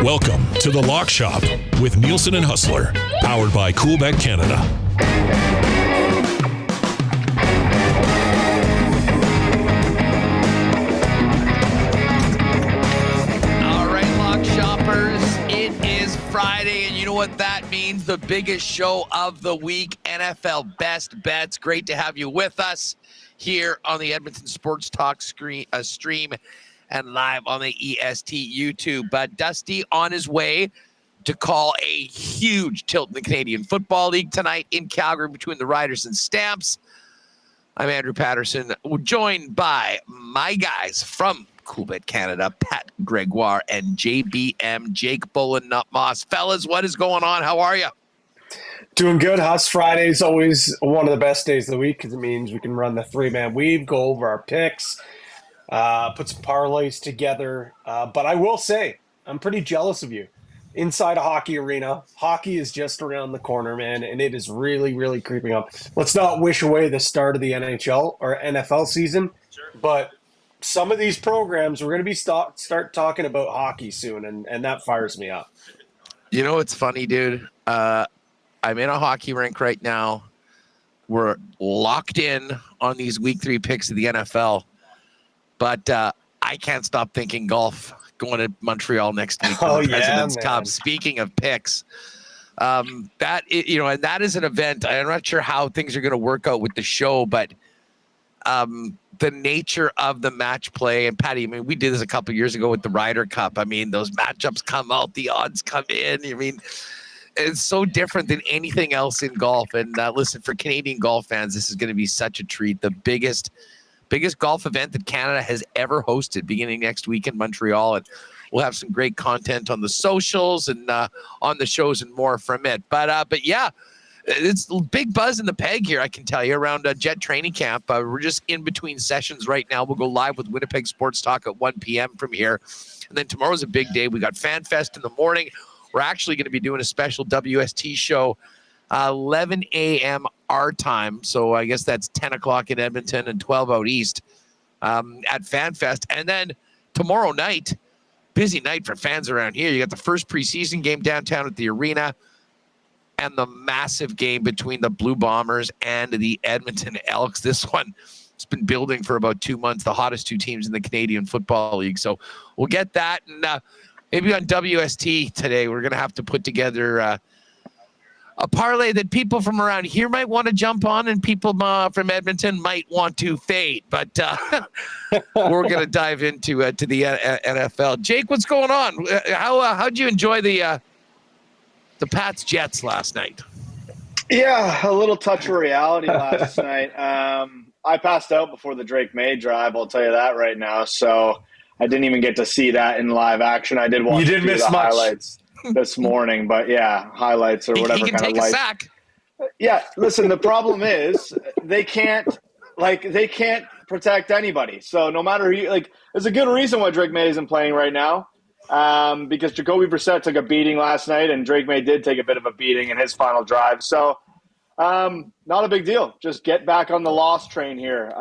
Welcome to The Lock Shop with Nielsen and Hustler, powered by Coolbet Canada. All right, Lock Shoppers, it is Friday, and you know what that means? The biggest show of the week, NFL Best Bets. Great to have you with us here on the Edmonton Sports Talk stream and live on the EST YouTube. But Dusty on his way to call a huge tilt in the Canadian Football League tonight in Calgary between the Riders and Stamps. I'm Andrew Paterson, joined by my guys from Coolbet Canada, Pat Gregoire and JBM, Jake Bolin, Nut Moss. Fellas, what is going on? How are you? Doing good. Huss Friday is always one of the best days of the week because it means we can run the three-man weave, go over our picks, put some parlays together. But I will say, I'm pretty jealous of you. Inside a hockey arena, hockey is just around the corner, man, and it is really, really creeping up. Let's not wish away the start of the NHL or NFL season, but some of these programs, we're going to be start talking about hockey soon, and that fires me up. You know what's funny, dude? I'm in a hockey rink right now. We're locked in on these week 3 picks of the NFL. But I can't stop thinking golf going to Montreal next week for the President's Cup. Speaking of picks, that is an event. I'm not sure how things are going to work out with the show, but the nature of the match play, and Patty, I mean, we did this a couple of years ago with the Ryder Cup. I mean, those matchups come out, the odds come in. I mean, it's so different than anything else in golf. And listen, for Canadian golf fans, this is going to be such a treat. The biggest golf event that Canada has ever hosted, beginning next week in Montreal. And we'll have some great content on the socials and on the shows and more from it. But yeah, it's a big buzz in the peg here, I can tell you, around Jet training camp. We're just in between sessions right now. We'll go live with Winnipeg Sports Talk at 1 p.m. from here. And then tomorrow's a big day. We got Fan Fest in the morning. We're actually going to be doing a special WST show 11 a.m. our time. So I guess that's 10 o'clock in Edmonton and 12 out east at FanFest. And then tomorrow night, busy night for fans around here. You got the first preseason game downtown at the arena and the massive game between the Blue Bombers and the Edmonton Elks. This one has been building for about 2 months, the hottest 2 teams in the Canadian Football League. So we'll get that. And maybe on WST today, we're going to have to put together a parlay that people from around here might want to jump on and people from Edmonton might want to fade. But we're going to dive into to the NFL. Jake, what's going on? How'd you enjoy the Pats Jets last night? Yeah, a little touch of reality last night. I passed out before the Drake May drive, I'll tell you that right now. So I didn't even get to see that in live action. I did watch the highlights this morning, but yeah, highlights or whatever he can kind take of a sack. Yeah, listen, the problem is they can't protect anybody. So no matter who, there's a good reason why Drake May isn't playing right now. Because Jacoby Brissett took a beating last night, and Drake May did take a bit of a beating in his final drive. So not a big deal. Just get back on the loss train here.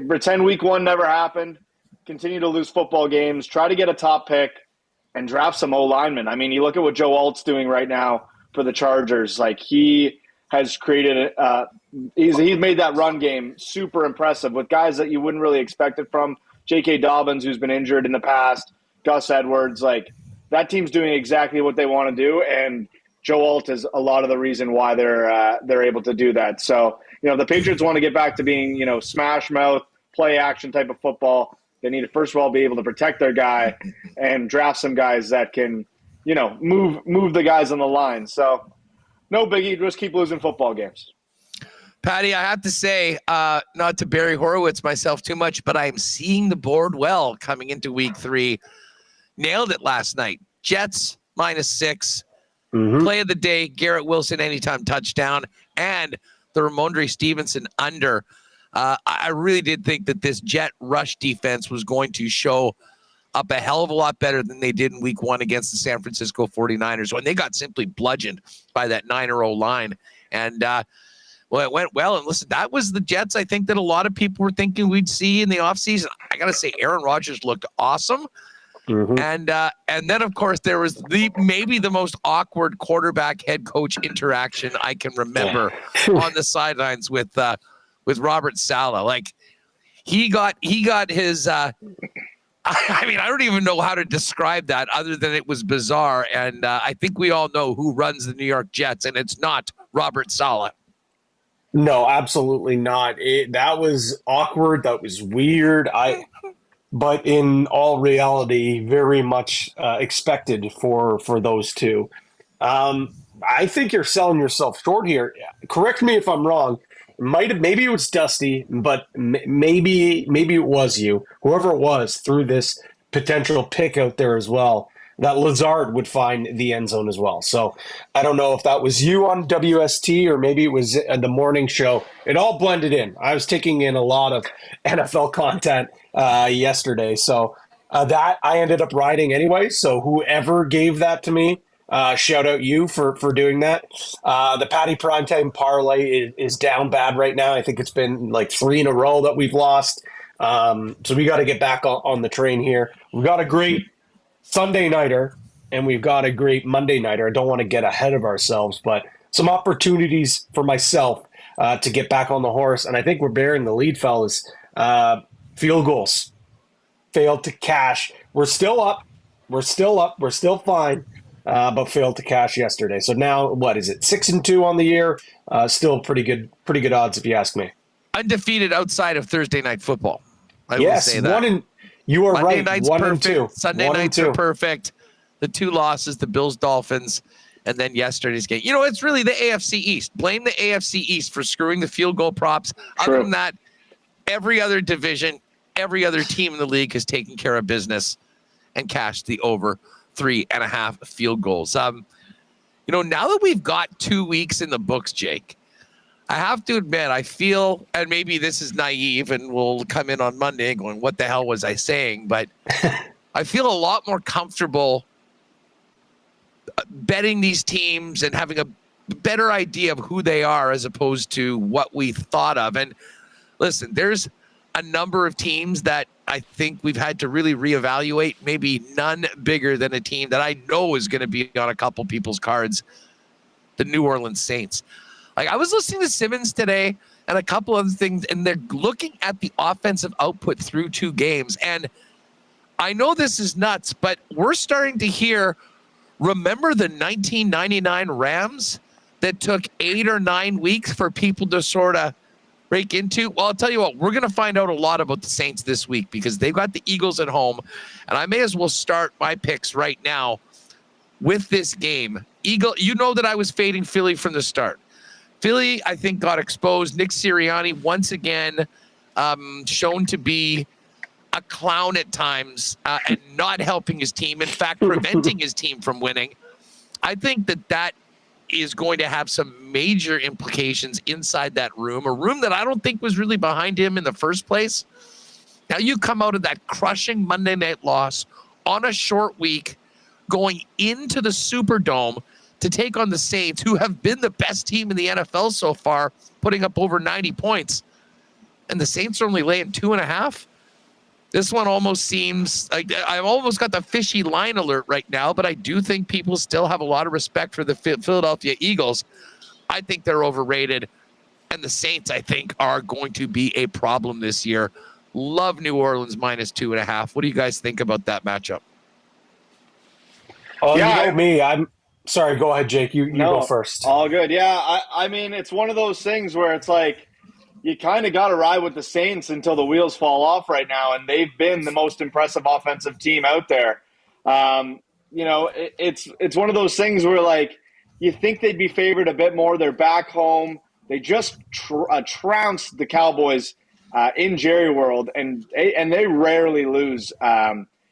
Pretend week 1 never happened. Continue to lose football games. Try to get a top pick and draft some O-linemen. I mean, you look at what Joe Alt's doing right now for the Chargers. Like, he has created he's made that run game super impressive with guys that you wouldn't really expect it from. J.K. Dobbins, who's been injured in the past, Gus Edwards. Like, that team's doing exactly what they want to do, and Joe Alt is a lot of the reason why they're able to do that. So, the Patriots want to get back to being, smash mouth, play action type of football. They need to, first of all, be able to protect their guy and draft some guys that can, move the guys on the line. So, no biggie, just keep losing football games. Patty, I have to say, not to Barry Horowitz myself too much, but I'm seeing the board well coming into week 3. nailed it last night. Jets -6. Mm-hmm. Play of the day, Garrett Wilson anytime touchdown, and the Ramondre Stevenson under. I really did think that this Jet rush defense was going to show up a hell of a lot better than they did in week 1 against the San Francisco 49ers when they got simply bludgeoned by that 9-0 line. And, well, it went well. And listen, that was the Jets I think that a lot of people were thinking we'd see in the offseason. I got to say, Aaron Rodgers looked awesome. Mm-hmm. And then, of course, there was maybe the most awkward quarterback head coach interaction I can remember on the sidelines with Robert Saleh. Like he got his. I mean, I don't even know how to describe that other than it was bizarre. And I think we all know who runs the New York Jets, and it's not Robert Saleh. No, absolutely not. That was awkward. That was weird. But in all reality, very much expected for those two. I think you're selling yourself short here. Correct me if I'm wrong. Maybe it was Dusty, but maybe it was you. Whoever it was threw this potential pick out there as well, that Lazard would find the end zone as well. So I don't know if that was you on WST or maybe it was the morning show. It all blended in. I was taking in a lot of NFL content yesterday. So that I ended up riding anyway. So whoever gave that to me, shout out you for doing that. The Patty Primetime parlay is down bad right now. I think it's been like 3 in a row that we've lost. So we got to get back on the train here. We've got a great Sunday nighter and we've got a great Monday nighter. I don't want to get ahead of ourselves, but some opportunities for myself to get back on the horse. And I think we're bearing the lead, fellas. Field goals failed to cash. We're still up. We're still fine. But failed to cash yesterday. So now, what is it? 6-2 on the year. Still pretty good odds if you ask me. Undefeated outside of Thursday night football. I will say that. You are Monday right. Night's 1 perfect. and 2. Sunday nights are perfect. The 2 losses, the Bills, Dolphins, and then yesterday's game. You know, it's really the AFC East. Blame the AFC East for screwing the field goal props. True. Other than that, every other division, every other team in the league has taken care of business and cashed the over 3.5 field goals. You know, now that we've got 2 weeks in the books, Jake, I have to admit, I feel, and maybe this is naive and we'll come in on Monday going, what the hell was I saying? But I feel a lot more comfortable betting these teams and having a better idea of who they are as opposed to what we thought of. And listen, there's a number of teams that I think we've had to really reevaluate, maybe none bigger than a team that I know is going to be on a couple people's cards, the New Orleans Saints. Like I was listening to Simmons today and a couple other things, and they're looking at the offensive output through 2 games. And I know this is nuts, but we're starting to hear, remember the 1999 Rams that took 8 or 9 weeks for people to sort of break into? Well, I'll tell you what, we're going to find out a lot about the Saints this week because they've got the Eagles at home. And I may as well start my picks right now with this game. You know that I was fading Philly from the start. Philly, I think, got exposed. Nick Sirianni, once again, shown to be a clown at times and not helping his team. In fact, preventing his team from winning. I think that is going to have some major implications inside that room, a room that I don't think was really behind him in the first place. Now you come out of that crushing Monday night loss on a short week, going into the Superdome to take on the Saints, who have been the best team in the NFL so far, putting up over 90 points. And the Saints are only laying 2.5. This one almost seems like I've almost got the fishy line alert right now, but I do think people still have a lot of respect for the Philadelphia Eagles. I think they're overrated. And the Saints, I think, are going to be a problem this year. Love New Orleans -2.5. What do you guys think about that matchup? Oh, yeah, you know me. I'm sorry. Go ahead, Jake. You go first. All good. Yeah, I mean, it's one of those things where it's like you kind of got to ride with the Saints until the wheels fall off right now, and they've been the most impressive offensive team out there. You know, it's one of those things where, like, you think they'd be favored a bit more. They're back home. They just trounced the Cowboys in Jerry World, and they rarely lose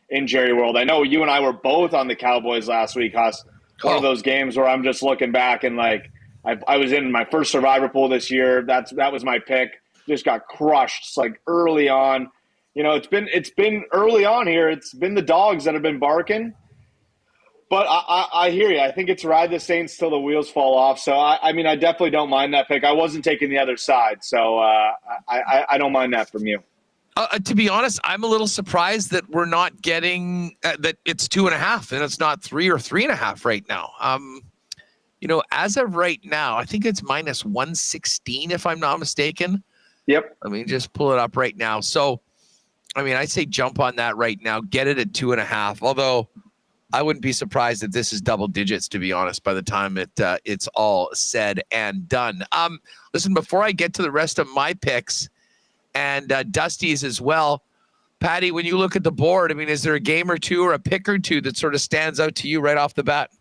in Jerry World. I know you and I were both on the Cowboys last week, Huss. One of those games where I'm just looking back and like I was in my first Survivor pool this year. That was my pick. Just got crushed like early on. You know, it's been early on here. It's been the dogs that have been barking. But I hear you. I think it's ride the Saints till the wheels fall off. So, I mean, I definitely don't mind that pick. I wasn't taking the other side. So, I don't mind that from you. To be honest, I'm a little surprised that we're not getting that it's 2.5 and it's not 3 or 3.5 right now. You know, as of right now, I think it's minus 116 if I'm not mistaken. Yep. Let me just pull it up right now. So, I mean, I say jump on that right now. Get it at 2.5. Although I wouldn't be surprised if this is double digits, to be honest, by the time it's all said and done. Listen, before I get to the rest of my picks and Dusty's as well, Patty, when you look at the board, I mean, is there a game or two or a pick or two that sort of stands out to you right off the bat?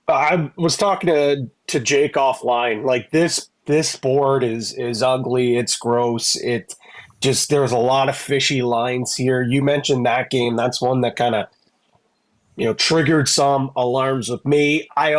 I was talking to Jake offline. Like this board is ugly. It's gross. It just, there's a lot of fishy lines here. You mentioned that game. That's one that kind of, you know, triggered some alarms with me. I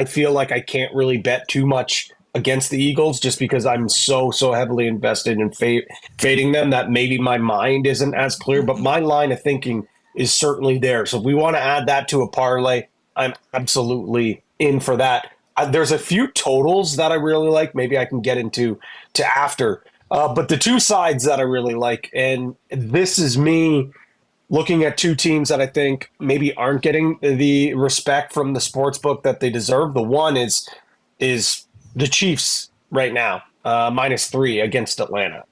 feel like I can't really bet too much against the Eagles just because I'm so heavily invested in fading them that maybe my mind isn't as clear, but my line of thinking is certainly there. So if we want to add that to a parlay, I'm absolutely in for that. There's a few totals that I really like. Maybe I can get into after. But the two sides that I really like, and this is me looking at two teams that I think maybe aren't getting the respect from the sports book that they deserve. The one is the Chiefs right now, -3 against Atlanta.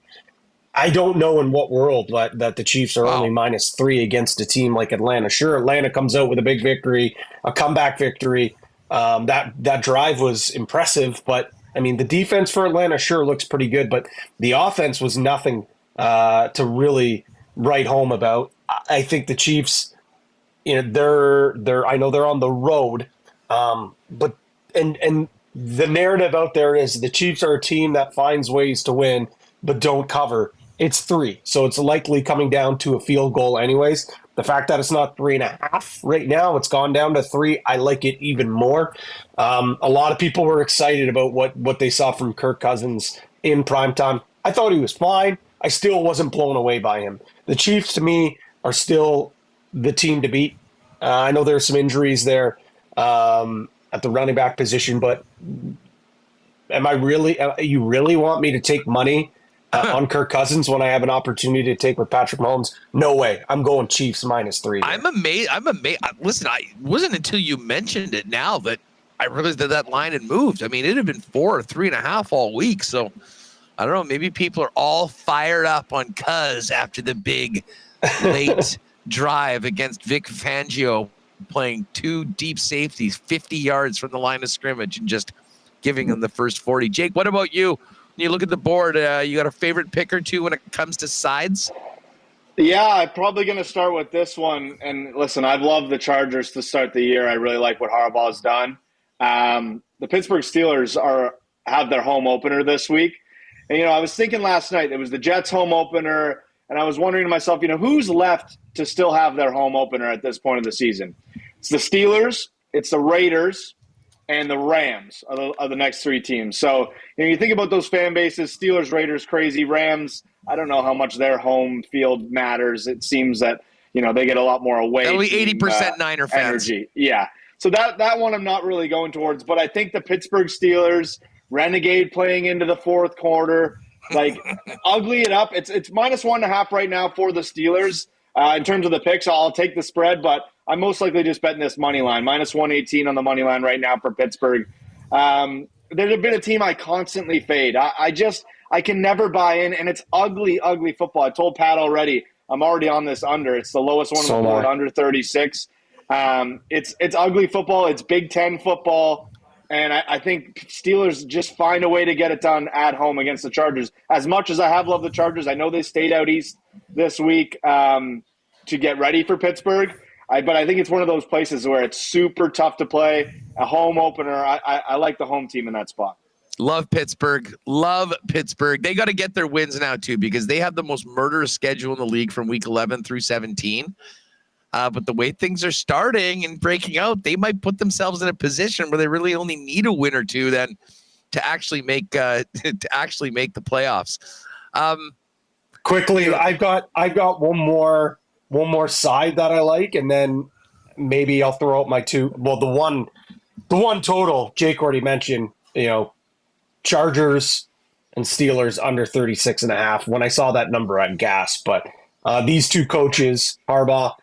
I don't know in what world that the Chiefs are only -3 against a team like Atlanta. Sure, Atlanta comes out with a big victory, a comeback victory. That drive was impressive, but I mean, the defense for Atlanta sure looks pretty good, but the offense was nothing to really write home about. I think the Chiefs, you know, they're I know they're on the road, but and the narrative out there is the Chiefs are a team that finds ways to win but don't cover. It's 3, so it's likely coming down to a field goal anyways. The fact that it's not 3.5 right now, it's gone down to 3. I like it even more. A lot of people were excited about what they saw from Kirk Cousins in primetime. I thought he was fine. I still wasn't blown away by him. The Chiefs, to me, are still the team to beat. I know there's some injuries there at the running back position, but you really want me to take money on Kirk Cousins when I have an opportunity to take with Patrick Mahomes? No way. I'm going Chiefs -3. I'm amazed. Listen, I wasn't until you mentioned it now that I realized that line had moved. I mean, it had been 4 or 3.5 all week. So I don't know. Maybe people are all fired up on Cuz after the big late drive against Vic Fangio, playing 2 deep safeties 50 yards from the line of scrimmage and just giving them the first 40. Jake, what about you? When you look at the board, you got a favorite pick or two when it comes to sides? Yeah, I'm probably going to start with this one. And listen, I've loved the Chargers to start the year. I really like what Harbaugh's done. The Pittsburgh Steelers have their home opener this week. And, you know, I was thinking last night, it was the Jets home opener. And I was wondering to myself, you know, who's left to still have their home opener at this point of the season? It's the Steelers, it's the Raiders, and the Rams are the next 3 teams. So, you know, you think about those fan bases, Steelers, Raiders, crazy. Rams, I don't know how much their home field matters. It seems that, you know, they get a lot more away. Only 80% Niner fans. Energy. Yeah. So that one I'm not really going towards. But I think the Pittsburgh Steelers, Renegade playing into the fourth quarter, like ugly it up. It's -1.5 right now for the Steelers. In terms of the picks, I'll take the spread, but I'm most likely just betting this money line. -118 on the money line right now for Pittsburgh. There's been a team I constantly fade. I can never buy in, and it's ugly football. I told Pat already, I'm already on this under. It's the lowest one on the board, under 36. It's ugly football. It's Big Ten football. And I think Steelers just find a way to get it done at home against the Chargers. As much as I have loved the Chargers, I know they stayed out east this week to get ready for Pittsburgh. But I think it's one of those places where it's super tough to play. A home opener, I like the home team in that spot. Love Pittsburgh. They got to get their wins now, too, because they have the most murderous schedule in the league from week 11 through 17. But the way things are starting and breaking out, they might put themselves in a position where they really only need a win or two then to actually make the playoffs. Quickly, I've got one more side that I like, and then maybe I'll throw out my two. Well, the one total Jake already mentioned. Chargers and Steelers under 36.5. When I saw that number, I'm gasped. But these two coaches, Harbaugh,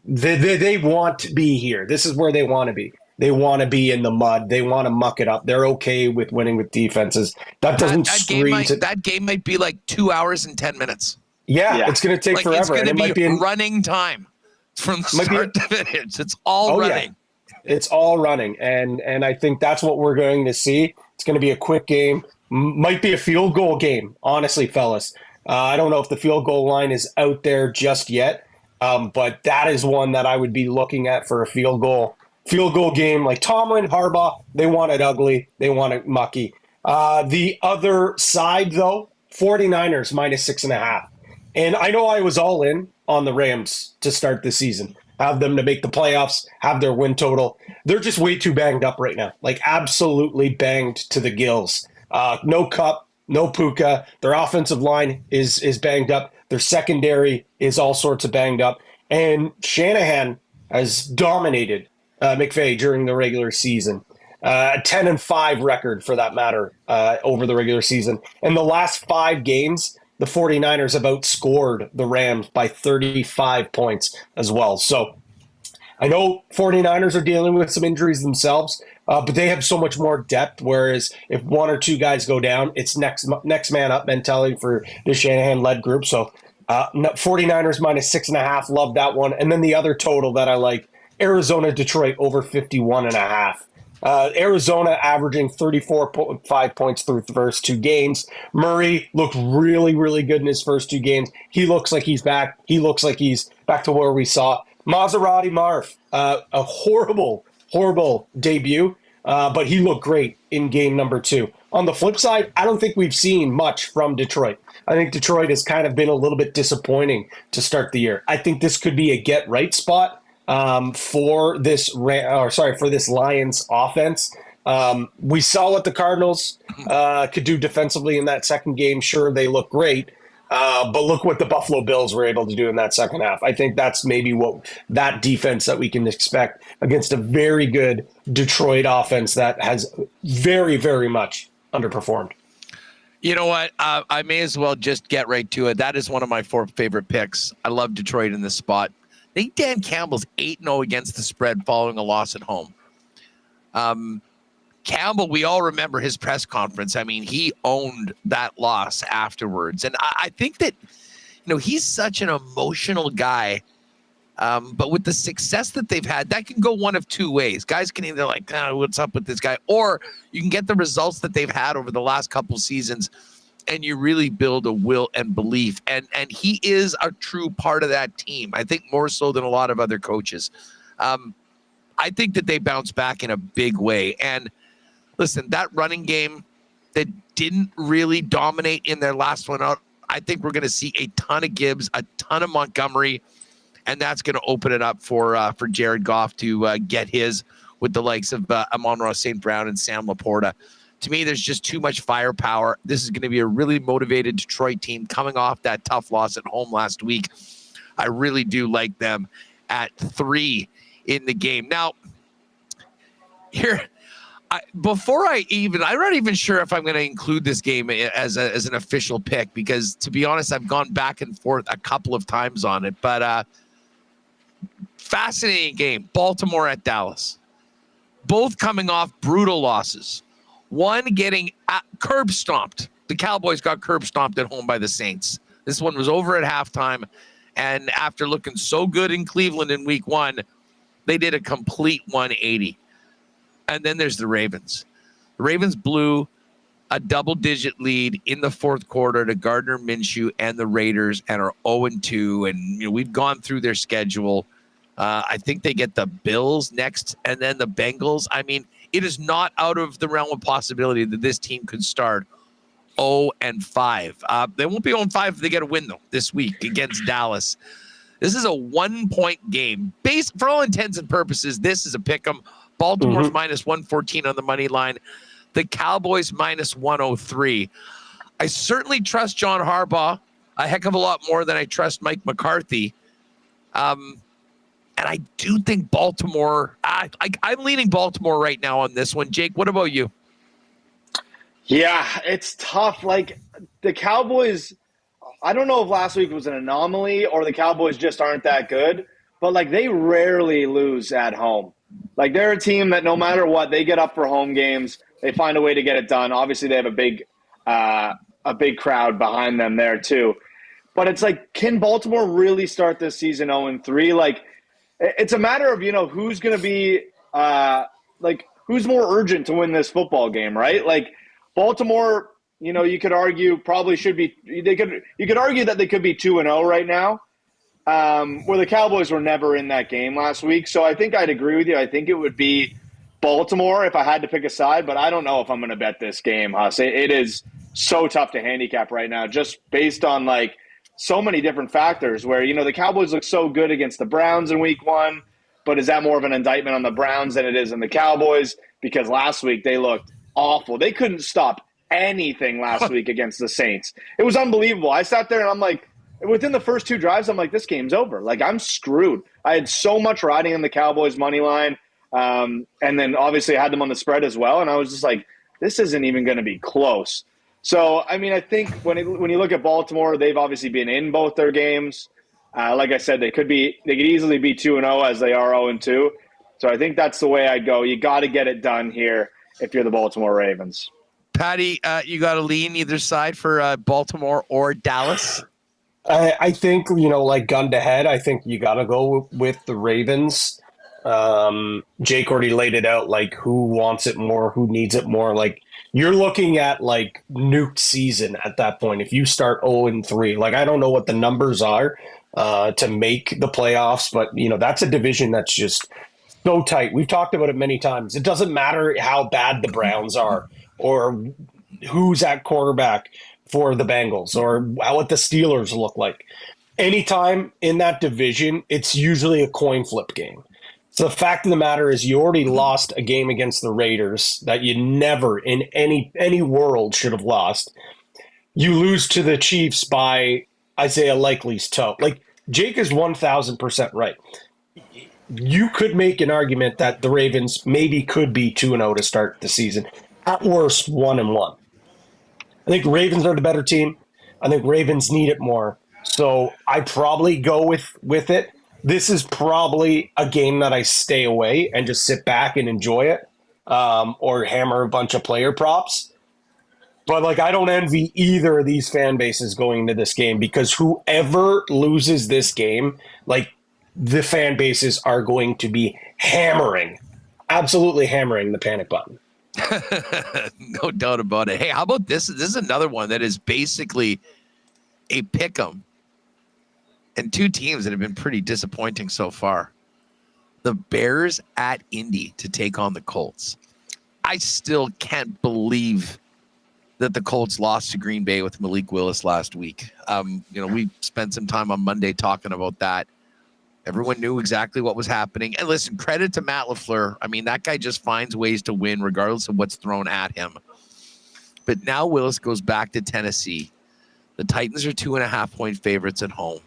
they want to be here. This is where they want to be. They want to be in the mud. They want to muck it up. They're okay with winning with defenses. That doesn't scream that game might be like 2 hours and 10 minutes. Yeah, it's going to take forever. It's going to be running time from start to finish. It's all running. Yeah. It's all running, and I think that's what we're going to see. It's going to be a quick game. Might be a field goal game, honestly, fellas. I don't know if the field goal line is out there just yet, but that is one that I would be looking at for a field goal game. Like Tomlin, Harbaugh, they want it ugly. They want it mucky. The other side, though, 49ers minus 6.5. And I know I was all in on the Rams to start the season. Have them to make the playoffs, have their win total. They're just way too banged up right now. Like absolutely banged to the gills. No Cup, no Puka. Their offensive line is banged up. Their secondary is all sorts of banged up. And Shanahan has dominated McVay during the regular season. 10-5 record for that matter over the regular season. In the last 5 games, the 49ers have outscored the Rams by 35 points as well. So I know 49ers are dealing with some injuries themselves, but they have so much more depth, whereas if one or two guys go down, it's next man up mentality for the Shanahan-led group. So 49ers minus 6.5, love that one. And then the other total that I like, Arizona-Detroit over 51.5. Arizona averaging 34.5 points through the first 2 games. Murray looked really, really good in his first 2 games. He looks like he's back. He looks like he's back to where we saw. Maserati Marv, a horrible, horrible debut, but he looked great in game number 2. On the flip side, I don't think we've seen much from Detroit. I think Detroit has kind of been a little bit disappointing to start the year. I think this could be a get-right spot for this Lions offense. We saw what the Cardinals could do defensively in that second game. Sure, they look great, but look what the Buffalo Bills were able to do in that second half. I think that's maybe what that defense that we can expect against a very good Detroit offense that has very, very much underperformed. You know what? I may as well just get right to it. That is one of my 4 favorite picks. I love Detroit in this spot. I think Dan Campbell's 8-0 against the spread following a loss at home. Campbell, we all remember his press conference. I mean, he owned that loss afterwards. And I think that, he's such an emotional guy. But with the success that they've had, that can go one of 2 ways. Guys can either like, what's up with this guy? Or you can get the results that they've had over the last couple seasons and you really build a will and belief. And he is a true part of that team. I think more so than a lot of other coaches. I think that they bounce back in a big way. And listen, that running game that didn't really dominate in their last one out, I think we're going to see a ton of Gibbs, a ton of Montgomery, and that's going to open it up for Jared Goff to get his with the likes of Amon-Ra St. Brown and Sam Laporta. To me, there's just too much firepower. This is going to be a really motivated Detroit team coming off that tough loss at home last week. I really do like them at 3 in the game. Now, here, I'm not even sure if I'm going to include this game as an official pick because, to be honest, I've gone back and forth a couple of times on it. But fascinating game. Baltimore at Dallas. Both coming off brutal losses. One getting curb stomped. The Cowboys got curb stomped at home by the Saints. This one was over at halftime. And after looking so good in Cleveland in week 1, they did a complete 180. And then there's the Ravens. The Ravens blew a double-digit lead in the fourth quarter to Gardner Minshew and the Raiders and are 0-2. And we've gone through their schedule. I think they get the Bills next and then the Bengals. I mean, it is not out of the realm of possibility that this team could start 0-5. They won't be 0-5 if they get a win, though, this week against Dallas. This is a 1-point game. For all intents and purposes, this is a pick 'em. Baltimore's minus 114 on the money line. The Cowboys minus 103. I certainly trust John Harbaugh a heck of a lot more than I trust Mike McCarthy. And I do think Baltimore, I'm leaning Baltimore right now on this one. Jake, what about you? Yeah, it's tough. Like, the Cowboys, I don't know if last week was an anomaly or the Cowboys just aren't that good, but, like, they rarely lose at home. Like, they're a team that no matter what, they get up for home games. They find a way to get it done. Obviously, they have a big crowd behind them there too. But it's like, can Baltimore really start this season 0-3? Like, it's a matter of, who's going to be who's more urgent to win this football game, right? Like, Baltimore, you could argue probably should be – you could argue that they could be 2-0 right now, where the Cowboys were never in that game last week. So I think I'd agree with you. I think it would be Baltimore if I had to pick a side, but I don't know if I'm going to bet this game, Huss. It is so tough to handicap right now just based on, like, so many different factors where, the Cowboys look so good against the Browns in week 1, but is that more of an indictment on the Browns than it is on the Cowboys? Because last week they looked awful. They couldn't stop anything last week against the Saints. It was unbelievable. I sat there and I'm like, within the first 2 drives, I'm like, this game's over. Like, I'm screwed. I had so much riding on the Cowboys money line. And then obviously I had them on the spread as well. And I was just like, this isn't even going to be close. So, I mean, I think when you look at Baltimore, they've obviously been in both their games. Like I said, they could easily be 2-0 as they are 0-2. So I think that's the way I'd go. You got to get it done here if you're the Baltimore Ravens. Patty, you got to lean either side for Baltimore or Dallas? I think, like gun to head, I think you got to go with the Ravens. Jake already laid it out, like who wants it more, who needs it more. Like, you're looking at like nuked season at that point. If you start 0-3, like I don't know what the numbers are to make the playoffs, but that's a division that's just so tight. We've talked about it many times. It doesn't matter how bad the Browns are or who's at quarterback for the Bengals or what the Steelers look like. Anytime in that division, it's usually a coin flip game. So the fact of the matter is you already lost a game against the Raiders that you never in any world should have lost. You lose to the Chiefs by Isaiah Likely's toe. Like, Jake is 1,000% right. You could make an argument that the Ravens maybe could be 2-0 to start the season. At worst, 1-1. I think Ravens are the better team. I think Ravens need it more. So I probably go with it. This is probably a game that I stay away and just sit back and enjoy it, or hammer a bunch of player props. But, like, I don't envy either of these fan bases going into this game because whoever loses this game, like, the fan bases are going to be absolutely hammering the panic button. No doubt about it. Hey, how about this? This is another one that is basically a pick 'em. And 2 teams that have been pretty disappointing so far. The Bears at Indy to take on the Colts. I still can't believe that the Colts lost to Green Bay with Malik Willis last week. We spent some time on Monday talking about that. Everyone knew exactly what was happening. And listen, credit to Matt LaFleur. I mean, that guy just finds ways to win regardless of what's thrown at him. But now Willis goes back to Tennessee. The Titans are 2.5-point favorites at home.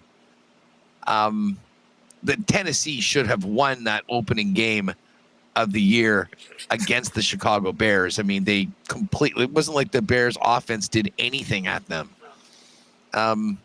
The Tennessee should have won that opening game of the year against the Chicago Bears. I mean, it wasn't like the Bears offense did anything at them. I'm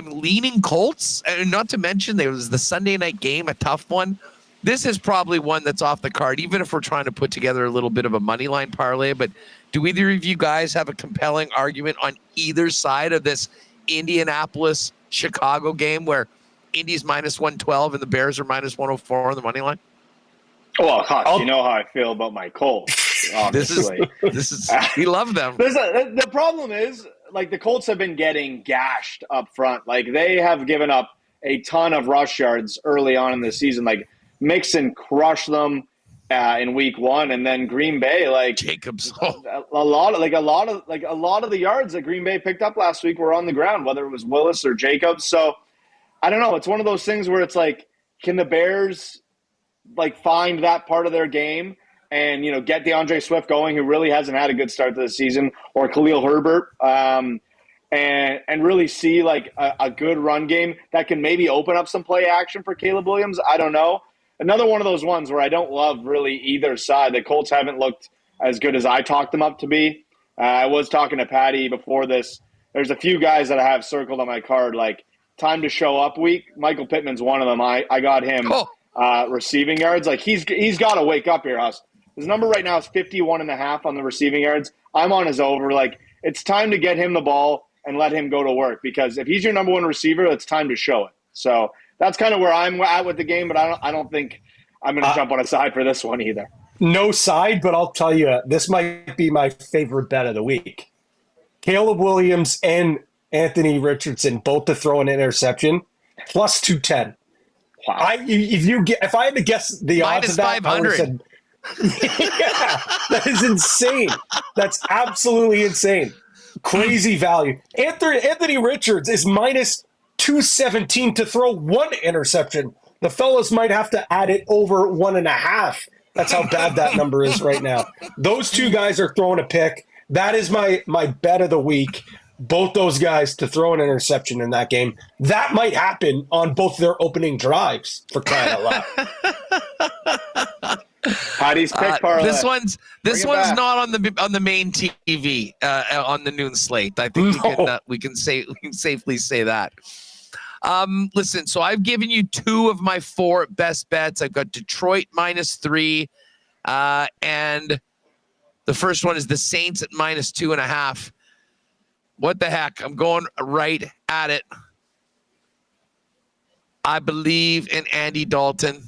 leaning Colts, and not to mention there was the Sunday night game, a tough one. This is probably one that's off the card, even if we're trying to put together a little bit of a money line parlay. But do either of you guys have a compelling argument on either side of this Indianapolis-Chicago game where Indy's minus 112 and the Bears are minus 104 on the money line? Well, Huck, you know how I feel about my Colts, obviously. This is we love them. The problem is, like, the Colts have been getting gashed up front. Like, they have given up a ton of rush yards early on in the season. Like, Mixon crushed them. in week 1, and then Green Bay, like Jacobs. a lot of the yards that Green Bay picked up last week were on the ground, whether it was Willis or Jacobs. So I don't know. It's one of those things where it's like, can the Bears like find that part of their game and, you know, get DeAndre Swift going, who really hasn't had a good start to the season, or Khalil Herbert, and really see like a good run game that can maybe open up some play action for Caleb Williams? I don't know. Another one of those ones where I don't love really either side. The Colts haven't looked as good as I talked them up to be. I was talking to Patty before this. There's a few guys that I have circled on my card, like time to show up week. Michael Pittman's one of them. I got him receiving yards. Like he's got to wake up here, Huss. His number right now is 51.5 on the receiving yards. I'm on his over. Like, it's time to get him the ball and let him go to work, because if he's your number one receiver, it's time to show it. So that's kind of where I'm at with the game, but I don't think I'm going to jump on a side for this one either. No side, but I'll tell you, this might be my favorite bet of the week. Caleb Williams and Anthony Richardson both to throw an interception, plus 210. Wow. If I had to guess the odds of that, I would have said, yeah, that is insane. That's absolutely insane. Crazy value. Anthony Richards is minus 217 to throw one interception. The fellas might have to add it over 1.5. That's how bad that number is right now. Those two guys are throwing a pick. That is my bet of the week. Both those guys to throw an interception in that game. That might happen on both their opening drives, for crying out loud. Patty's pick parlay. This one's not on the main TV on the noon slate. I think we can safely say that. Listen, so I've given you 2 of my 4 best bets. I've got Detroit -3, and the first one is the Saints at -2.5. What the heck? I'm going right at it. I believe in Andy Dalton.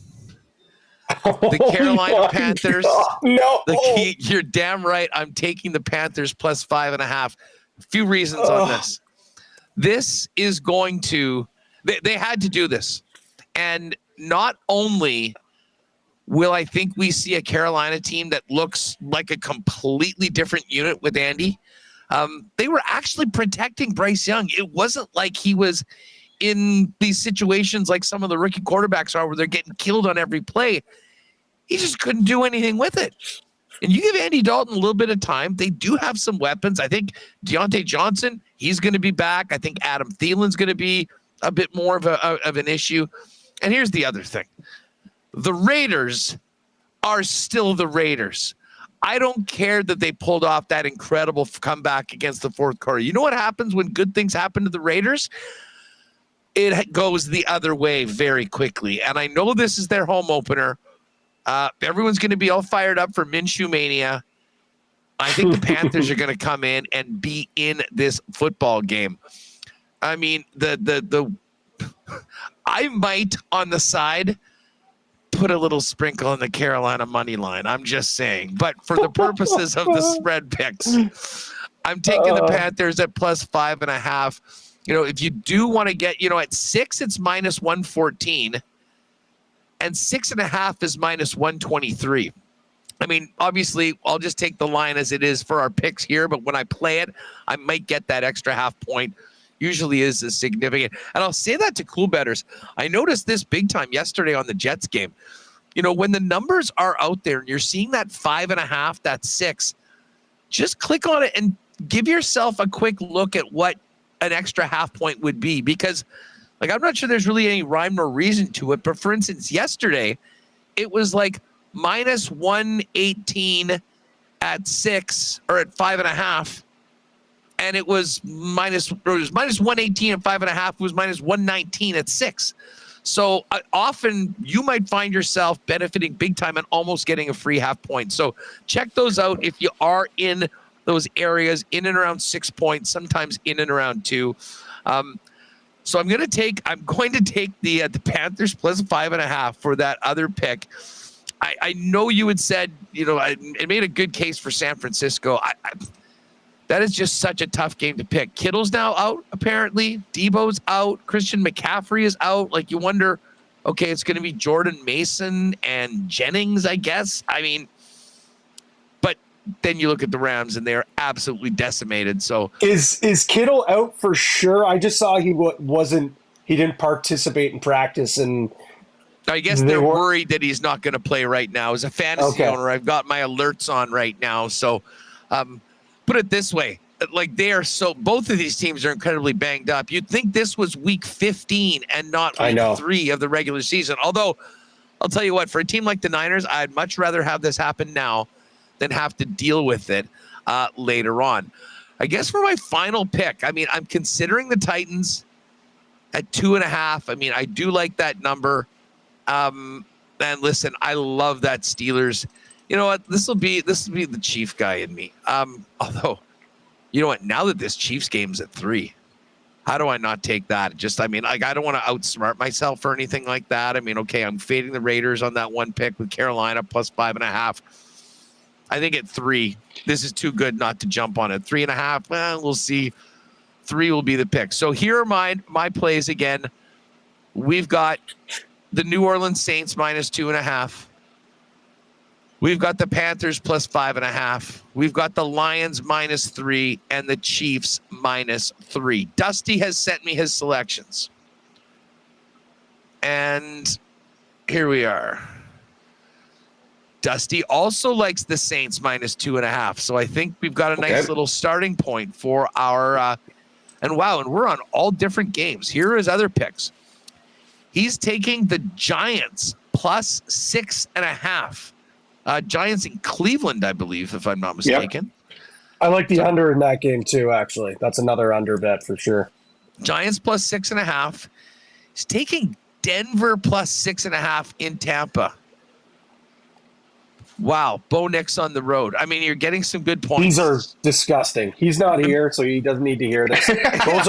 The Carolina Panthers. No. You're damn right. I'm taking the Panthers plus 5.5. A few reasons on this. This is going to, they had to do this. And not only will I think we see a Carolina team that looks like a completely different unit with Andy, they were actually protecting Bryce Young. It wasn't like he was in these situations like some of the rookie quarterbacks are, where they're getting killed on every play. He just couldn't do anything with it. And you give Andy Dalton a little bit of time. They do have some weapons. I think Deontay Johnson, he's going to be back. I think Adam Thielen's going to be a bit more of an issue. And here's the other thing. The Raiders are still the Raiders. I don't care that they pulled off that incredible comeback against the fourth quarter. You know what happens when good things happen to the Raiders? It goes the other way very quickly. And I know this is their home opener. Everyone's going to be all fired up for Minshew Mania. I think the Panthers are going to come in and be in this football game. I mean, I might on the side put a little sprinkle on the Carolina money line. I'm just saying. But for the purposes of the spread picks, I'm taking the Panthers at plus 5.5. You know, if you do want to get, at 6, it's minus 114. And 6.5 is minus 123. I mean, obviously, I'll just take the line as it is for our picks here. But when I play it, I might get that extra half point. Usually is a significant. And I'll say that to cool bettors. I noticed this big time yesterday on the Jets game. When the numbers are out there and you're seeing that 5.5, that 6, just click on it and give yourself a quick look at what an extra half point would be. Because, I'm not sure there's really any rhyme or reason to it. But for instance, yesterday, it was like minus 118 at 6 or at 5.5. And it was minus 118 at 5.5. It was minus 119 at 6. So often you might find yourself benefiting big time and almost getting a free half point. So check those out if you are in those areas, in and around 6 points, sometimes in and around 2. So I'm going to take the Panthers plus 5.5 for that other pick. I know you had said, it made a good case for San Francisco. That is just such a tough game to pick. Kittle's now out, apparently. Debo's out. Christian McCaffrey is out. You wonder Okay, it's going to be Jordan Mason and Jennings, I guess. I mean, but then you look at the Rams and they're absolutely decimated. So is Kittle out for sure? I just saw he didn't participate in practice, and I guess they're worried that he's not going to play right now. As a fantasy owner, I've got my alerts on right now. So put it this way. Like both of these teams are incredibly banged up. You'd think this was week 15 and not week 3 of the regular season. Although I'll tell you what, for a team like the Niners, I'd much rather have this happen now than have to deal with it later on. I guess for my final pick, I mean, I'm considering the Titans at 2.5. I mean, I do like that number. And listen, I love that Steelers. You know what? This will be the Chief guy in me. Although, you know what? Now that this Chiefs game's at 3, how do I not take that? I don't want to outsmart myself or anything like that. I mean, okay, I'm fading the Raiders on that one pick with Carolina plus 5.5. I think at 3, this is too good not to jump on it. 3.5, well, we'll see. 3 will be the pick. So here are my plays again. We've got the New Orleans Saints minus 2.5. We've got the Panthers plus 5.5. We've got the Lions minus 3 and the Chiefs minus 3. Dusty has sent me his selections. And here we are. Dusty also likes the Saints minus 2.5. So I think we've got a nice little starting point for our and we're on all different games. Here are his other picks. He's taking the Giants plus 6.5. Giants in Cleveland, I believe, if I'm not mistaken. Yep. I like the under in that game too, actually. That's another under bet for sure. Giants plus 6.5. He's taking Denver plus 6.5 in Tampa. Wow, Bo Nix on the road. I mean, you're getting some good points. These are disgusting. He's not here, so he doesn't need to hear this. Those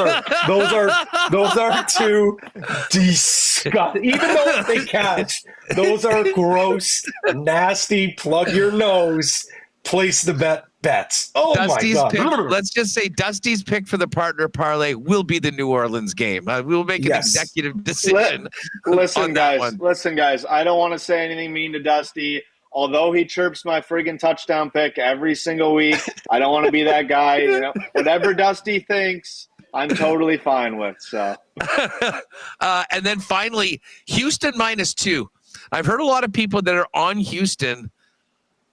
are two disgusting. Even though they catch, those are gross, nasty. Plug your nose. Place the bets. Oh Dusty's my God! Pick, let's just say Dusty's pick for the partner parlay will be the New Orleans game. We'll make an executive decision. Listen, guys. I don't want to say anything mean to Dusty. Although he chirps my friggin' touchdown pick every single week, I don't want to be that guy. You know, whatever Dusty thinks, I'm totally fine with. So, and then finally, Houston minus 2. I've heard a lot of people that are on Houston.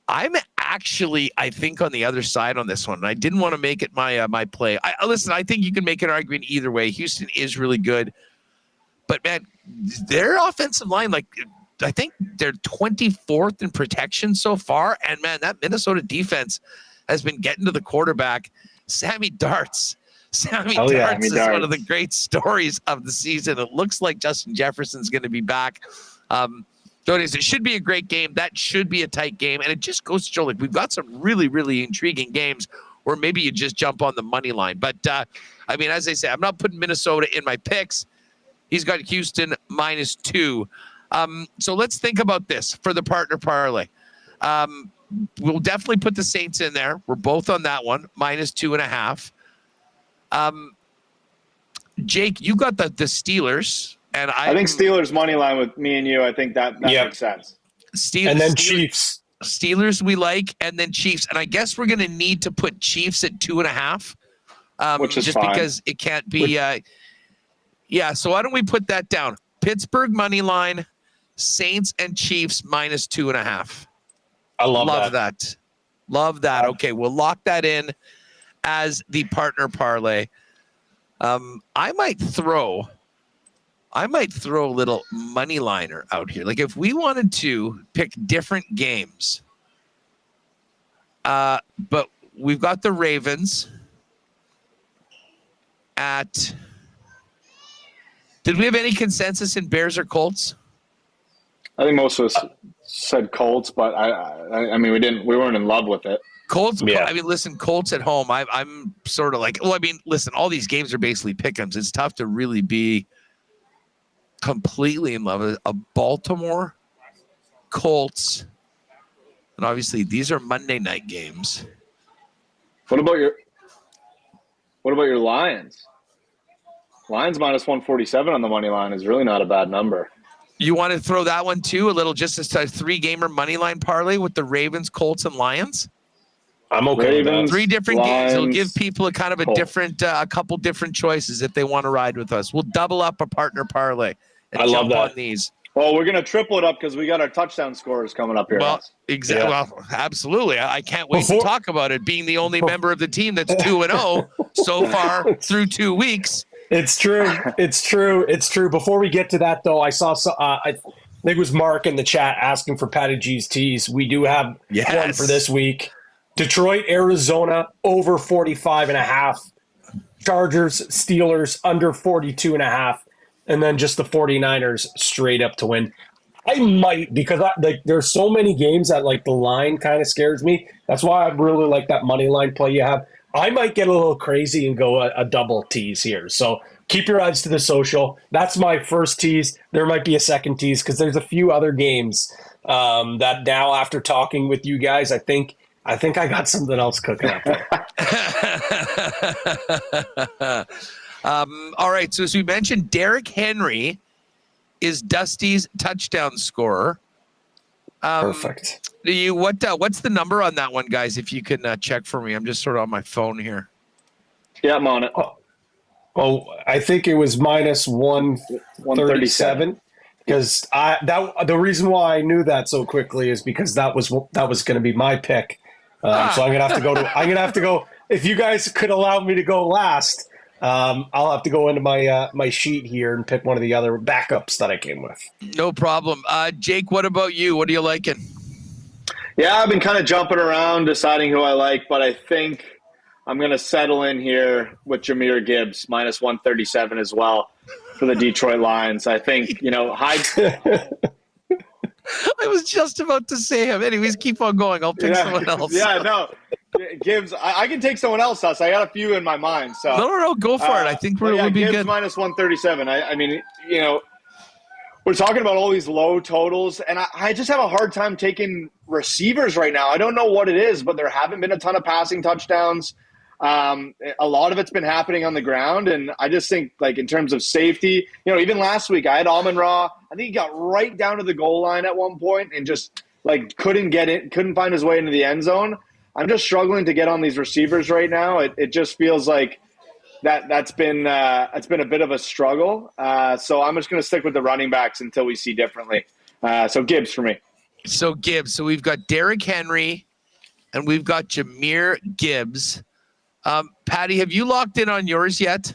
I'm actually, I think, on the other side on this one. I didn't want to make it my play. Listen, I think you can make an argument either way. Houston is really good, but man, their offensive line, I think they're 24th in protection so far. And, man, that Minnesota defense has been getting to the quarterback. Sammy Darts is one of the great stories of the season. It looks like Justin Jefferson's going to be back. So it should be a great game. That should be a tight game. And it just goes to show, we've got some really, really intriguing games where maybe you just jump on the money line. But, I mean, as I say, I'm not putting Minnesota in my picks. He's got Houston minus 2. So let's think about this for the partner parlay. We'll definitely put the Saints in there. We're both on that one, minus 2.5. Jake, you got the Steelers, and I think Steelers money line with me and you. I think that makes sense. And then Chiefs. Steelers we like, and then Chiefs. And I guess we're going to need to put Chiefs at 2.5, which is just fine. because it can't be. So why don't we put that down? Pittsburgh money line. Saints and Chiefs minus 2.5. I love that. Love that. Okay, we'll lock that in as the partner parlay. I might throw a little money liner out here. If we wanted to pick different games, but we've got the Ravens at. Did we have any consensus in Bears or Colts? I think most of us said Colts, but I mean, we weren't in love with it. Colts. Yeah. I mean, listen, Colts at home. I'm sort of listen, all these games are basically pick-ems. It's tough to really be completely in love with a Baltimore Colts, and obviously these are Monday night games. What about your Lions? Lions minus 147 on the money line is really not a bad number. You want to throw that one too? A little, just a 3-gamer money line parlay with the Ravens, Colts, and Lions. I'm okay with that. 3 different games. It'll give people a kind of a Colts. different, a couple different choices if they want to ride with us. We'll double up a partner parlay and I love jump that. on these. Well, we're going to triple it up because we got our touchdown scorers coming up here. Well, exactly. Yeah. Well, absolutely. I can't wait to talk about it. Being the only member of the team that's 2-0 so far through 2 weeks. It's true. It's true. It's true. Before we get to that, though, I saw I think it was Mark in the chat asking for Patty G's tees. We do have one for this week. Detroit, Arizona, over 45.5. Chargers, Steelers, under 42.5. And then just the 49ers straight up to win. I might, because there's so many games that the line kind of scares me. That's why I really like that money line play you have. I might get a little crazy and go a double tease here. So keep your eyes to the social. That's my first tease. There might be a second tease because there's a few other games that now, after talking with you guys, I think I got something else cooking up there. All right. So as we mentioned, Derrick Henry is Dusty's touchdown scorer. Perfect. What's the number on that one, guys? If you can check for me, I'm just sort of on my phone here. Yeah, I'm on it. Oh, I think it was minus 137. Because the reason why I knew that so quickly is because that was going to be my pick. So I'm gonna have to go. If you guys could allow me to go last. I'll have to go into my sheet here and pick one of the other backups that I came with. No problem. Jake, what about you? What are you liking? Yeah, I've been kind of jumping around, deciding who I like, but I think I'm going to settle in here with Jahmyr Gibbs, minus 137 as well for the Detroit Lions. I think, high. I was just about to say him. Anyways, keep on going. I'll pick someone else. Yeah, no. Gibbs, I can take someone else. I got a few in my mind. So no, go for it. I think we'll be Gibbs good. Minus 137. I mean, we're talking about all these low totals, and I just have a hard time taking receivers right now. I don't know what it is, but there haven't been a ton of passing touchdowns. A lot of it's been happening on the ground, and I just think, in terms of safety, even last week I had Amon-Ra. I think he got right down to the goal line at one point and just couldn't find his way into the end zone. I'm just struggling to get on these receivers right now. It just feels like that's been a bit of a struggle. So I'm just going to stick with the running backs until we see differently. So Gibbs for me. So we've got Derrick Henry and we've got Jahmyr Gibbs. Patty, have you locked in on yours yet?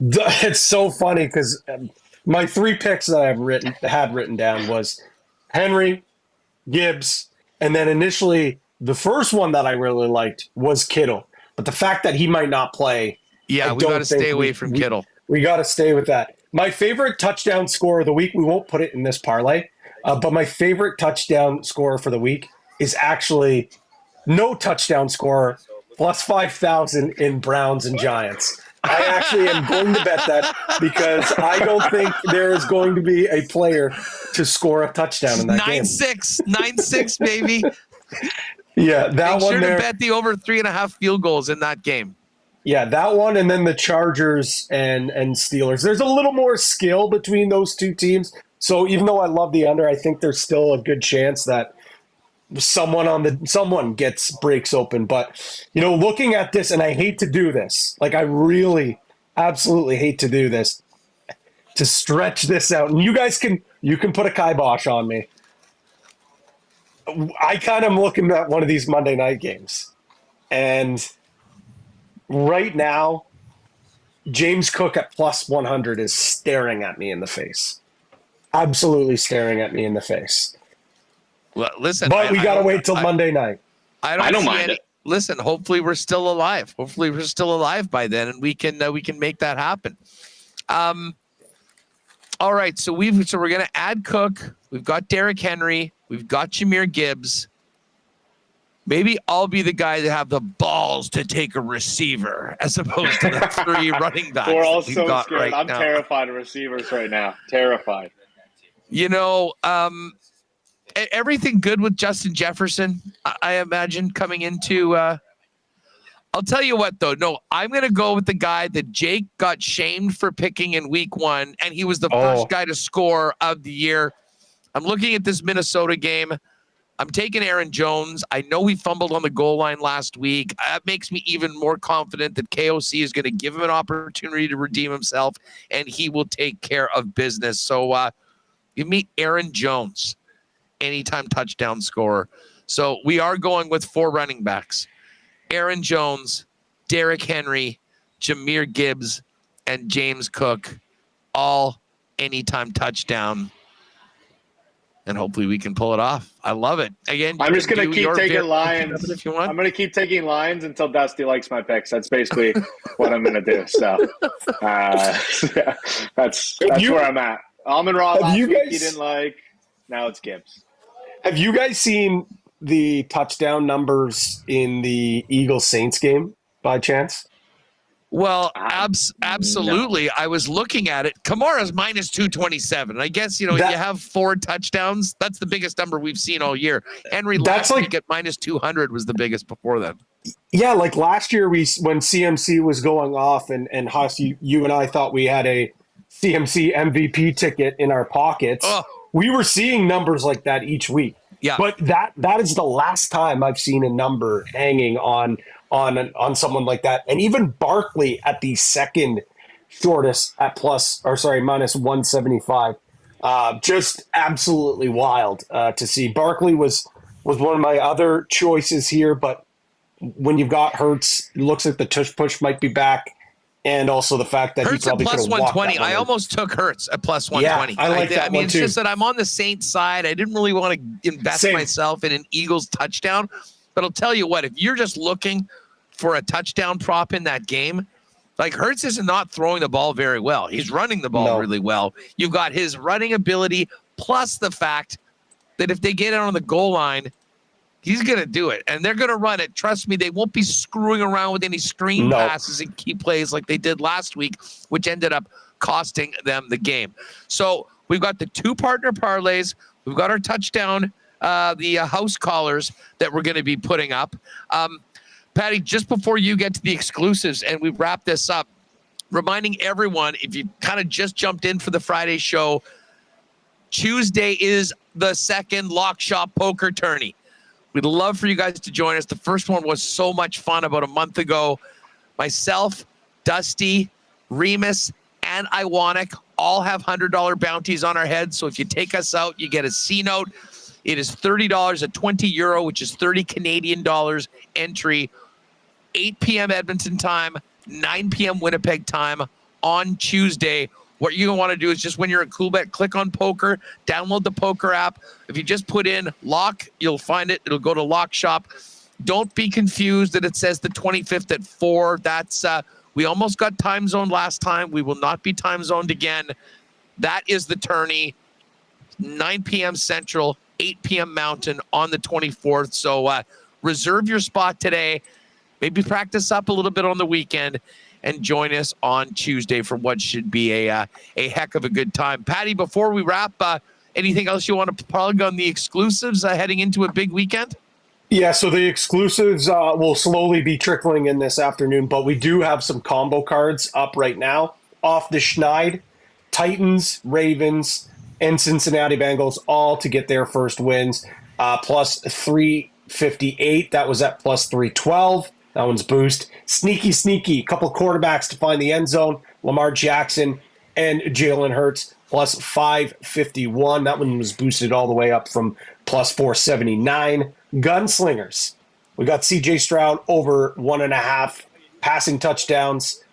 It's so funny because my 3 picks that I've had written down was Henry, Gibbs, and then initially the first one that I really liked was Kittle. But the fact that he might not play, we got to stay away from Kittle. We got to stay with that. My favorite touchdown scorer of the week, we won't put it in this parlay, but my favorite touchdown scorer for the week is actually no touchdown scorer, plus 5,000 in Browns and Giants. I actually am going to bet that because I don't think there is going to be a player to score a touchdown in that game. 9-6, baby. Yeah, that Make one sure there. to bet the over 3.5 field goals in that game. Yeah, that one, and then the Chargers and Steelers. There's a little more skill between those two teams. So even though I love the under, I think there's still a good chance that someone breaks open. But looking at this, and I hate to do this, I really absolutely hate to do this, to stretch this out. And you guys can put a kibosh on me. I kind of am looking at one of these Monday night games, and right now, James Cook at plus 100 is staring at me in the face. Absolutely staring at me in the face. Well, listen, but we got to wait till Monday night. I don't mind it. Listen, hopefully we're still alive. Hopefully we're still alive by then, and we can make that happen. All right, so we're going to add Cook. We've got Derrick Henry. We've got Jahmyr Gibbs. Maybe I'll be the guy that have the balls to take a receiver as opposed to the 3 running backs. We're all so scared. Right I'm now. terrified of receivers right now. Terrified. Everything good with Justin Jefferson, I imagine, coming into I'll tell you what, though. No, I'm going to go with the guy that Jake got shamed for picking in week 1, and he was the first guy to score of the year. I'm looking at this Minnesota game. I'm taking Aaron Jones. I know he fumbled on the goal line last week. That makes me even more confident that KOC is going to give him an opportunity to redeem himself, and he will take care of business. So give me Aaron Jones, anytime touchdown scorer. So we are going with 4 running backs. Aaron Jones, Derrick Henry, Jahmyr Gibbs, and James Cook, all anytime touchdown. And hopefully we can pull it off. I love it. Again, I'm just going to keep taking Lions. If you want. I'm going to keep taking Lions until Dusty likes my picks. That's basically what I'm going to do. So yeah, that's where I'm at. Amon-Ra last week he didn't like. Now it's Gibbs. Have you guys seen the touchdown numbers in the Eagles-Saints game by chance? Well, absolutely. No. I was looking at it. Kamara's minus 227. I guess, you have 4 touchdowns. That's the biggest number we've seen all year. Henry last week at minus 200 was the biggest before then. Yeah, like last year when CMC was going off and Huss, you and I thought we had a CMC MVP ticket in our pockets. We were seeing numbers like that each week. Yeah. But that is the last time I've seen a number hanging on someone like that. And even Barkley at the second shortest at minus 175. Just absolutely wild to see. Barkley was one of my other choices here, but when you've got Hurts, it looks like the tush push might be back. And also the fact that Hurts he probably at plus 120. I almost took Hurts at plus 120. Yeah, I like that one it's too. Just that I'm on the Saints side. I didn't really want to invest myself in an Eagles touchdown. But I'll tell you what, if you're just looking for a touchdown prop in that game, like Hurts is not throwing the ball very well. He's running the ball really well. You've got his running ability plus the fact that if they get it on the goal line, he's going to do it, and they're going to run it. Trust me, they won't be screwing around with any screen passes and key plays like they did last week, which ended up costing them the game. So we've got the 2 partner parlays. We've got our touchdown, the house callers that we're going to be putting up. Patty, just before you get to the exclusives and we wrap this up, reminding everyone, if you kind of just jumped in for the Friday show, Tuesday is the second Lock Shop Poker Tourney. We'd love for you guys to join us. The first one was so much fun about a month ago. Myself, Dusty, Remus, and Iwanic all have $100 bounties on our heads. So if you take us out, you get a C-note. It is $30 at €20, which is 30 Canadian dollars entry. 8 p.m. Edmonton time, 9 p.m. Winnipeg time on Tuesday. What you're going to want to do is just when you're at Coolbet, click on poker, download the poker app. If you just put in lock, you'll find it. It'll go to Lock Shop. Don't be confused that it says the 25th at 4. That's we almost got time zone last time. We will not be time zoned again. That is the tourney, 9 p.m. Central, 8 p.m. Mountain on the 24th. So reserve your spot today. Maybe practice up a little bit on the weekend and join us on Tuesday for what should be a heck of a good time. Patty, before we wrap, anything else you want to plug on the exclusives heading into a big weekend? Yeah, so the exclusives will slowly be trickling in this afternoon, but we do have some combo cards up right now. Off the Schneid, Titans, Ravens, and Cincinnati Bengals all to get their first wins. Plus 358. That was at plus 312. That one's boost. Sneaky. Couple quarterbacks to find the end zone. Lamar Jackson and Jalen Hurts plus 551. That one was boosted all the way up from plus 479. Gunslingers. We got CJ Stroud over 1.5 passing touchdowns.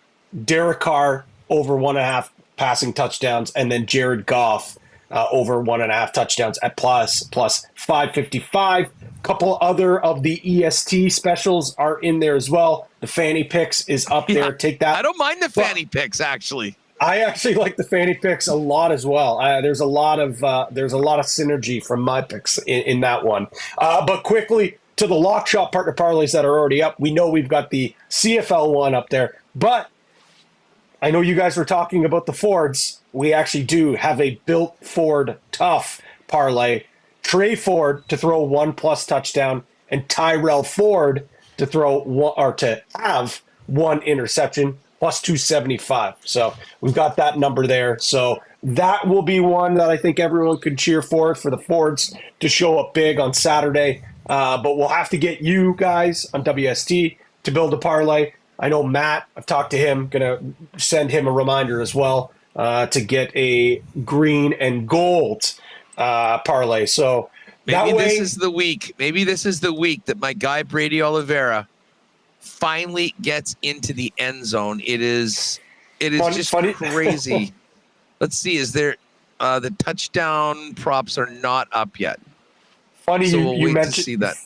Derek Carr over 1.5 passing touchdowns. And then Jared Goff over 1.5 touchdowns at plus 555. Couple other of the EST specials are in there as well. The fanny picks is up there. Take that. I don't mind the fanny picks, actually. I actually like the fanny picks a lot as well. There's a lot of synergy from my picks in that one. But quickly to the Lock Shop partner parlays that are already up. We know we've got the CFL one up there, but I know you guys were talking about the Fords. We actually do have a built Ford tough parlay. Trey Ford to throw 1+ touchdown and Tyrell Ford to throw one, or to have one interception, plus 275. So we've got that number there. So that will be one that I think everyone could cheer for the Fords to show up big on Saturday. But we'll have to get you guys on WST to build a parlay. I know Matt, I've talked to him, going to send him a reminder as well to get a green and gold parlay. So maybe this is the week. Maybe this is the week that my guy Brady Oliveira finally gets into the end zone. It is just crazy. Let's see. Is there the touchdown props are not up yet? Funny so we'll you wait mentioned to see that.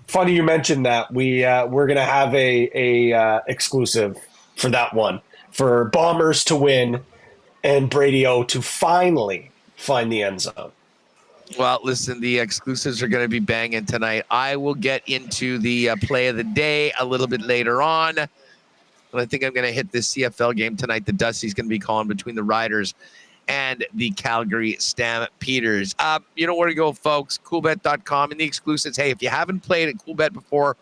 Funny you mentioned that. We're gonna have a exclusive for that one for Bombers to win and Brady O to finally find the end zone. Well, listen, the exclusives are going to be banging tonight. I will get into the play of the day a little bit later on. But I think I'm going to hit this CFL game tonight that Dusty's going to be calling between the Riders and the Calgary Stampeders. You know where to go, folks. Coolbet.com and the exclusives. Hey, if you haven't played at Coolbet before,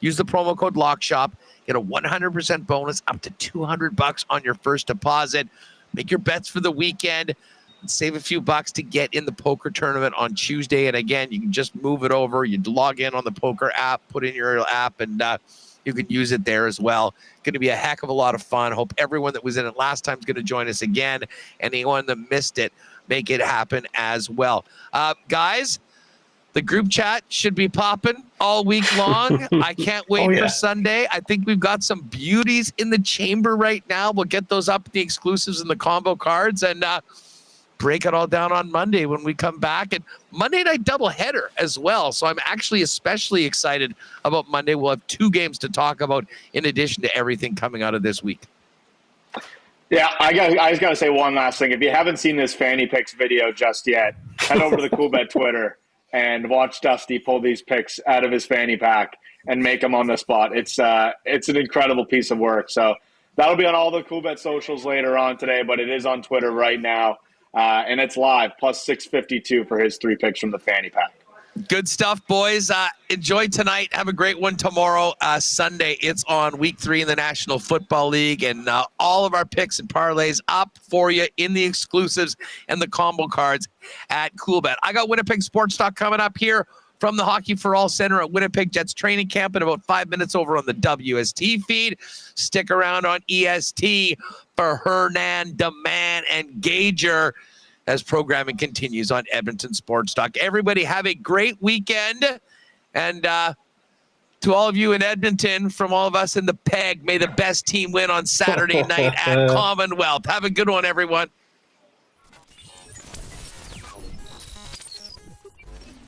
use the promo code LOCKSHOP. Get a 100% bonus up to $200 on your first deposit. Make your bets for the weekend. Save a few bucks to get in the poker tournament on Tuesday. And again, you can just move it over. You log in on the poker app, put in your app, and you can use it there as well. Going to be a heck of a lot of fun. Hope everyone that was in it last time is going to join us again. Anyone that missed it, make it happen as well. Guys, the group chat should be popping all week long. I can't wait for Sunday. I think we've got some beauties in the chamber right now. We'll get those up, the exclusives and the combo cards, and break it all down on Monday when we come back. And Monday night doubleheader as well. So I'm actually especially excited about Monday. We'll have 2 games to talk about in addition to everything coming out of this week. Yeah, I just got to say one last thing. If you haven't seen this Fanny Picks video just yet, head over to the Coolbet Twitter and watch Dusty pull these picks out of his fanny pack and make them on the spot. It's an incredible piece of work. So that'll be on all the Coolbet socials later on today, but it is on Twitter right now. And it's live, plus 652 for his 3 picks from the fanny pack. Good stuff, boys. Enjoy tonight. Have a great one tomorrow. Sunday, it's on week 3 in the National Football League, and all of our picks and parlays up for you in the exclusives and the combo cards at Coolbet. I got Winnipeg Sports Talk coming up here from the Hockey for All Center at Winnipeg Jets training camp in about 5 minutes over on the WST feed. Stick around on EST for Hernan, DeMann, and Gager as programming continues on Edmonton Sports Talk. Everybody have a great weekend. And to all of you in Edmonton, from all of us in the PEG, may the best team win on Saturday night at Commonwealth. Have a good one, everyone.